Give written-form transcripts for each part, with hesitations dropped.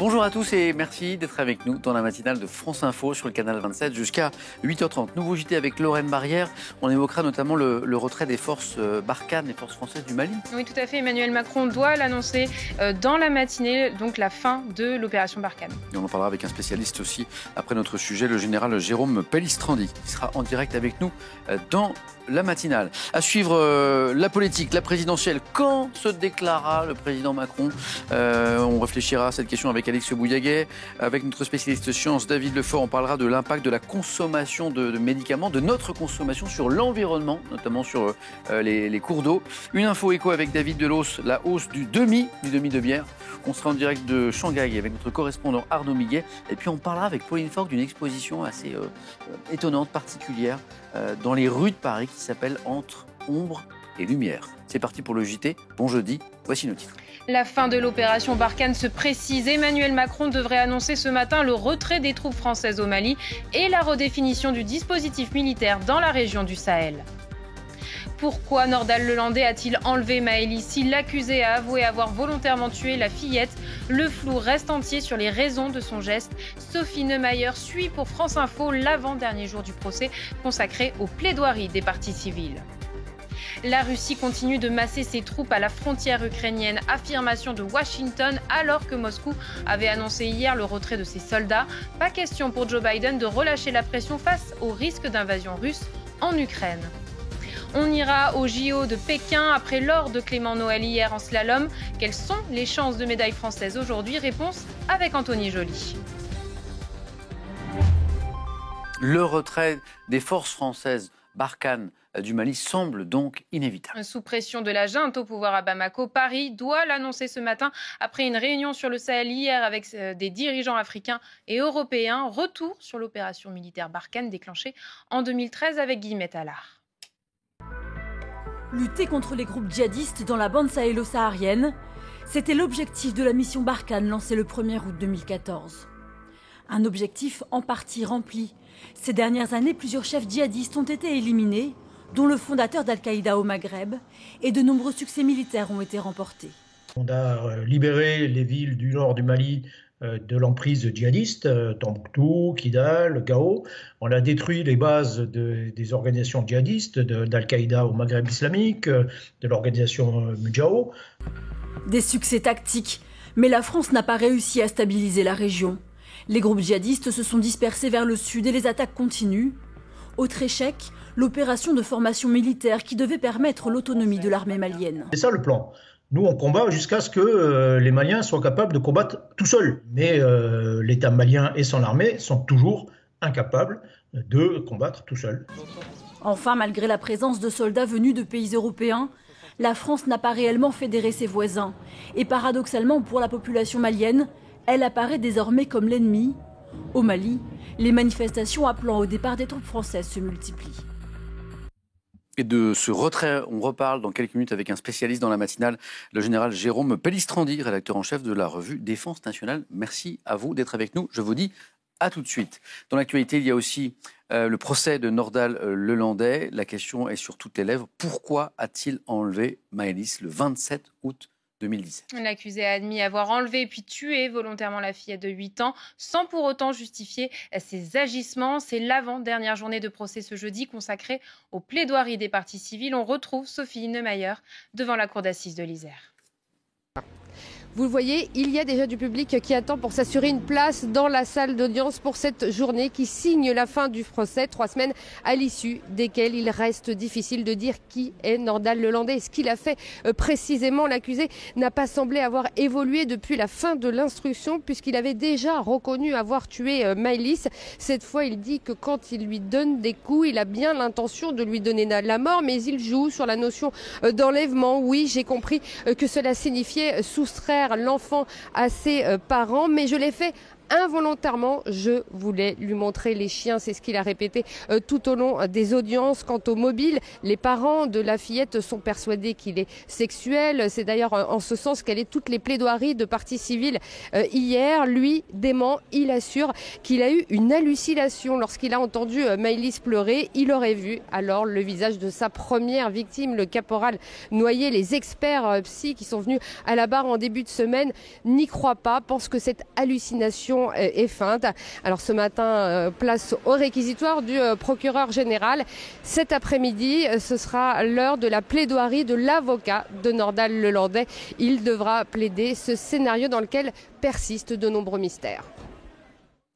Bonjour à tous et merci d'être avec nous dans la matinale de France Info sur le canal 27 jusqu'à 8h30. Nouveau JT avec Lorraine Barrière. On évoquera notamment le retrait des forces Barkhane, les forces françaises du Mali. Oui, tout à fait. Emmanuel Macron doit l'annoncer dans la matinée, donc la fin de l'opération Barkhane. Et on en parlera avec un spécialiste aussi après notre sujet, le général Jérôme Pellistrandi, qui sera en direct avec nous dans la matinale. À suivre la politique, la présidentielle. Quand se déclarera le président Macron? On réfléchira à cette question avec Alix Bouillaguet. Avec notre spécialiste sciences, David Lefort, on parlera de l'impact de la consommation de médicaments, de notre consommation sur l'environnement, notamment sur les cours d'eau. Une info éco avec David Delos, la hausse du demi de bière. On sera en direct de Shanghai avec notre correspondant Arnaud Miguet. Et puis on parlera avec Pauline Faure d'une exposition assez étonnante, particulière, dans les rues de Paris qui s'appelle Entre ombre et lumière. C'est parti pour le JT. Bon jeudi, voici nos titres. La fin de l'opération Barkhane se précise. Emmanuel Macron devrait annoncer ce matin le retrait des troupes françaises au Mali et la redéfinition du dispositif militaire dans la région du Sahel. Pourquoi Nordal-Lelandais a-t-il enlevé Maëlys? Si l'accusé a avoué avoir volontairement tué la fillette, le flou reste entier sur les raisons de son geste. Sophie Neumayer suit pour France Info l'avant-dernier jour du procès consacré aux plaidoiries des parties civiles. La Russie continue de masser ses troupes à la frontière ukrainienne. Affirmation de Washington alors que Moscou avait annoncé hier le retrait de ses soldats. Pas question pour Joe Biden de relâcher la pression face au risque d'invasion russe en Ukraine. On ira au JO de Pékin après l'or de Clément Noël hier en slalom. Quelles sont les chances de médaille française aujourd'hui? Réponse avec Anthony Joly. Le retrait des forces françaises Barkhane du Mali semble donc inévitable. Sous pression de la junte au pouvoir à Bamako, Paris doit l'annoncer ce matin après une réunion sur le Sahel hier avec des dirigeants africains et européens. Retour sur l'opération militaire Barkhane déclenchée en 2013 avec Guillemette Allard. Lutter contre les groupes djihadistes dans la bande sahélo-saharienne, c'était l'objectif de la mission Barkhane lancée le 1er août 2014. Un objectif en partie rempli. Ces dernières années, plusieurs chefs djihadistes ont été éliminés, dont le fondateur d'Al-Qaïda au Maghreb, et de nombreux succès militaires ont été remportés. On a libéré les villes du nord du Mali de l'emprise djihadiste, Tombouctou, Kidal, Gao. On a détruit les bases des organisations djihadistes, d'Al-Qaïda au Maghreb islamique, de l'organisation Mujao. Des succès tactiques, mais la France n'a pas réussi à stabiliser la région. Les groupes djihadistes se sont dispersés vers le sud et les attaques continuent. Autre échec, l'opération de formation militaire qui devait permettre l'autonomie de l'armée malienne. C'est ça le plan. Nous, on combat jusqu'à ce que les Maliens soient capables de combattre tout seuls. Mais l'État malien et son armée sont toujours incapables de combattre tout seuls. Enfin, malgré la présence de soldats venus de pays européens, la France n'a pas réellement fédéré ses voisins. Et paradoxalement, pour la population malienne, elle apparaît désormais comme l'ennemi. Au Mali, les manifestations appelant au départ des troupes françaises se multiplient. Et de ce retrait, on reparle dans quelques minutes avec un spécialiste dans la matinale, le général Jérôme Pellistrandi, rédacteur en chef de la revue Défense nationale. Merci à vous d'être avec nous. Je vous dis à tout de suite. Dans l'actualité, il y a aussi le procès de Nordal-Lelandais. La question est sur toutes les lèvres. Pourquoi a-t-il enlevé Maëlys le 27 août 2017. L'accusé a admis avoir enlevé puis tué volontairement la fillette de 8 ans sans pour autant justifier ses agissements. C'est l'avant-dernière journée de procès ce jeudi consacrée aux plaidoiries des parties civiles. On retrouve Sophie Neumayer devant la cour d'assises de l'Isère. Vous le voyez, il y a déjà du public qui attend pour s'assurer une place dans la salle d'audience pour cette journée qui signe la fin du procès, 3 semaines à l'issue desquelles il reste difficile de dire qui est Nordal-Lelandais et ce qu'il a fait précisément. L'accusé n'a pas semblé avoir évolué depuis la fin de l'instruction puisqu'il avait déjà reconnu avoir tué Maëlys. Cette fois, il dit que quand il lui donne des coups, il a bien l'intention de lui donner la mort, mais il joue sur la notion d'enlèvement. Oui, j'ai compris que cela signifiait soustraire l'enfant à ses parents, mais je l'ai fait Involontairement, je voulais lui montrer les chiens. C'est ce qu'il a répété tout au long des audiences. Quant au mobile, les parents de la fillette sont persuadés qu'il est sexuel. C'est d'ailleurs en ce sens qu'elle est toutes les plaidoiries de partie civile hier. Lui dément, il assure qu'il a eu une hallucination lorsqu'il a entendu Maëlys pleurer. Il aurait vu alors le visage de sa première victime, le caporal noyé. Les experts psy qui sont venus à la barre en début de semaine n'y croient pas, pensent que cette hallucination est feinte. Alors ce matin, place au réquisitoire du procureur général. Cet après-midi, ce sera l'heure de la plaidoirie de l'avocat de Nordal Lelandais. Il devra plaider ce scénario dans lequel persistent de nombreux mystères.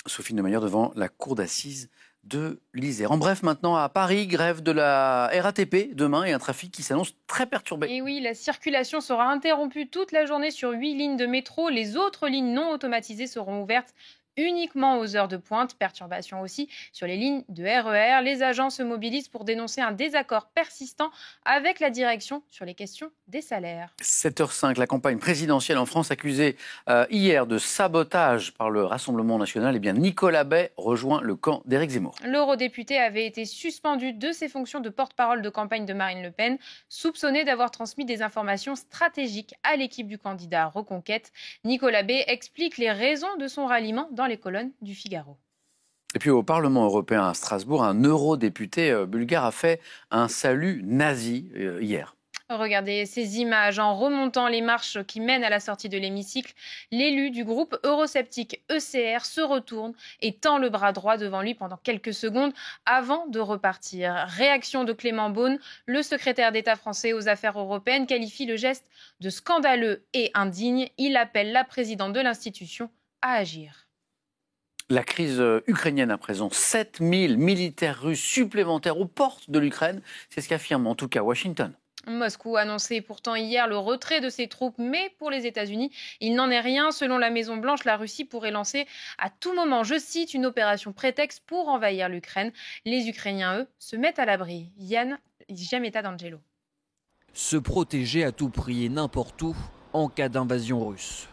Sophie Neumayer devant la cour d'assises de l'Isère. En bref, maintenant à Paris, grève de la RATP demain et un trafic qui s'annonce très perturbé. Et oui, la circulation sera interrompue toute la journée sur 8 lignes de métro. Les autres lignes non automatisées seront ouvertes uniquement aux heures de pointe. Perturbation aussi sur les lignes de RER. Les agents se mobilisent pour dénoncer un désaccord persistant avec la direction sur les questions des salaires. 7h05, la campagne présidentielle en France accusée hier de sabotage par le Rassemblement national. Eh bien, Nicolas Bay rejoint le camp d'Éric Zemmour. L'eurodéputé avait été suspendu de ses fonctions de porte-parole de campagne de Marine Le Pen, soupçonné d'avoir transmis des informations stratégiques à l'équipe du candidat Reconquête. Nicolas Bay explique les raisons de son ralliement dans les colonnes du Figaro. Et puis au Parlement européen à Strasbourg, un eurodéputé bulgare a fait un salut nazi hier. Regardez ces images en remontant les marches qui mènent à la sortie de l'hémicycle. L'élu du groupe eurosceptique ECR se retourne et tend le bras droit devant lui pendant quelques secondes avant de repartir. Réaction de Clément Beaune, le secrétaire d'État français aux affaires européennes, qualifie le geste de scandaleux et indigne. Il appelle la présidente de l'institution à agir. La crise ukrainienne à présent, 7000 militaires russes supplémentaires aux portes de l'Ukraine, c'est ce qu'affirme en tout cas Washington. Moscou a annoncé pourtant hier le retrait de ses troupes, mais pour les États-Unis, il n'en est rien. Selon la Maison-Blanche, la Russie pourrait lancer à tout moment, je cite, une opération prétexte pour envahir l'Ukraine. Les Ukrainiens, eux, se mettent à l'abri. Yann Giametta d'Angelo. Se protéger à tout prix et n'importe où en cas d'invasion russe.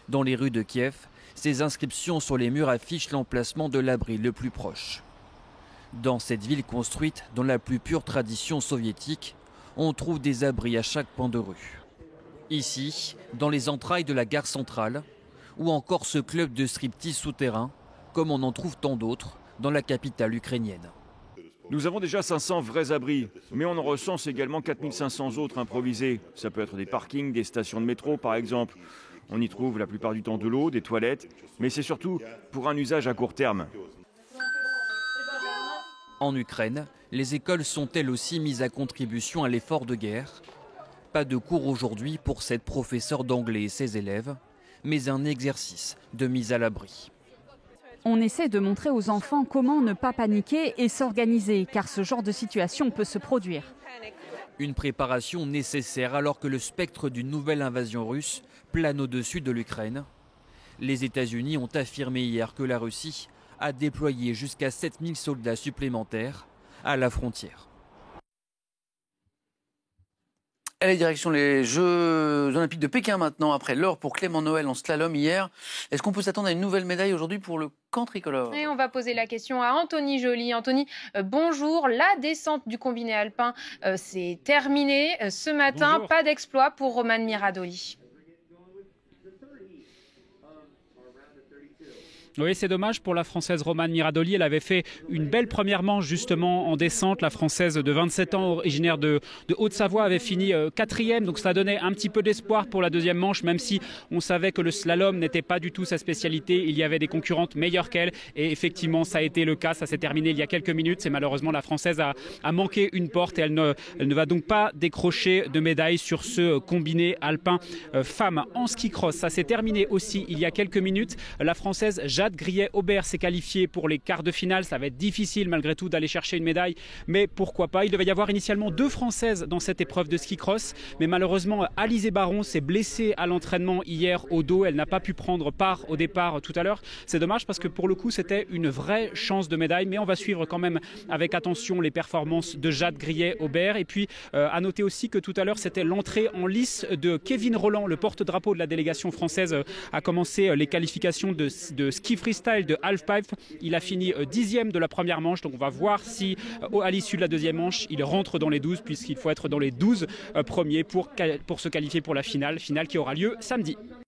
Dans les rues de Kiev, ces inscriptions sur les murs affichent l'emplacement de l'abri le plus proche. Dans cette ville construite dans la plus pure tradition soviétique, on trouve des abris à chaque point de rue. Ici, dans les entrailles de la gare centrale, ou encore ce club de striptease souterrain, comme on en trouve tant d'autres dans la capitale ukrainienne. Nous avons déjà 500 vrais abris, mais on en recense également 4500 autres improvisés. Ça peut être des parkings, des stations de métro par exemple. On y trouve la plupart du temps de l'eau, des toilettes, mais c'est surtout pour un usage à court terme. En Ukraine, les écoles sont elles aussi mises à contribution à l'effort de guerre. Pas de cours aujourd'hui pour cette professeure d'anglais et ses élèves, mais un exercice de mise à l'abri. On essaie de montrer aux enfants comment ne pas paniquer et s'organiser, car ce genre de situation peut se produire. Une préparation nécessaire alors que le spectre d'une nouvelle invasion russe plane au-dessus de l'Ukraine. Les États-Unis ont affirmé hier que la Russie a déployé jusqu'à 7000 soldats supplémentaires à la frontière. Allez, direction les Jeux Olympiques de Pékin maintenant, après l'or pour Clément Noël en slalom hier. Est-ce qu'on peut s'attendre à une nouvelle médaille aujourd'hui pour le camp tricolore ? Et on va poser la question à Anthony Joly. Anthony, bonjour. La descente du combiné alpin s'est terminée ce matin. Bonjour. Pas d'exploit pour Romane Miradoli. Oui, c'est dommage pour la Française Romane Miradoli. Elle avait fait une belle première manche justement en descente. La Française de 27 ans, originaire de Haute-Savoie, avait fini 4e. Donc ça donnait un petit peu d'espoir pour la deuxième manche, même si on savait que le slalom n'était pas du tout sa spécialité. Il y avait des concurrentes meilleures qu'elle. Et effectivement, ça a été le cas. Ça s'est terminé il y a quelques minutes. C'est malheureusement la Française a manqué une porte et elle ne va donc pas décrocher de médaille sur ce combiné alpin femme en ski cross. Ça s'est terminé aussi il y a quelques minutes. La Française Jade Grillet-Aubert s'est qualifiée pour les quarts de finale. Ça va être difficile malgré tout d'aller chercher une médaille, mais pourquoi pas. Il devait y avoir initialement 2 Françaises dans cette épreuve de ski cross, mais malheureusement Alizé Baron s'est blessée à l'entraînement hier au dos. Elle n'a pas pu prendre part au départ tout à l'heure. C'est dommage parce que pour le coup c'était une vraie chance de médaille, mais on va suivre quand même avec attention les performances de Jade Grillet-Aubert. Et puis à noter aussi que tout à l'heure c'était l'entrée en lice de Kevin Rolland, le porte-drapeau de la délégation française, a commencé les qualifications de ski freestyle de halfpipe. Il a fini 10e de la première manche, donc on va voir si à l'issue de la deuxième manche il rentre dans les 12, puisqu'il faut être dans les 12 premiers pour se qualifier pour la finale qui aura lieu samedi.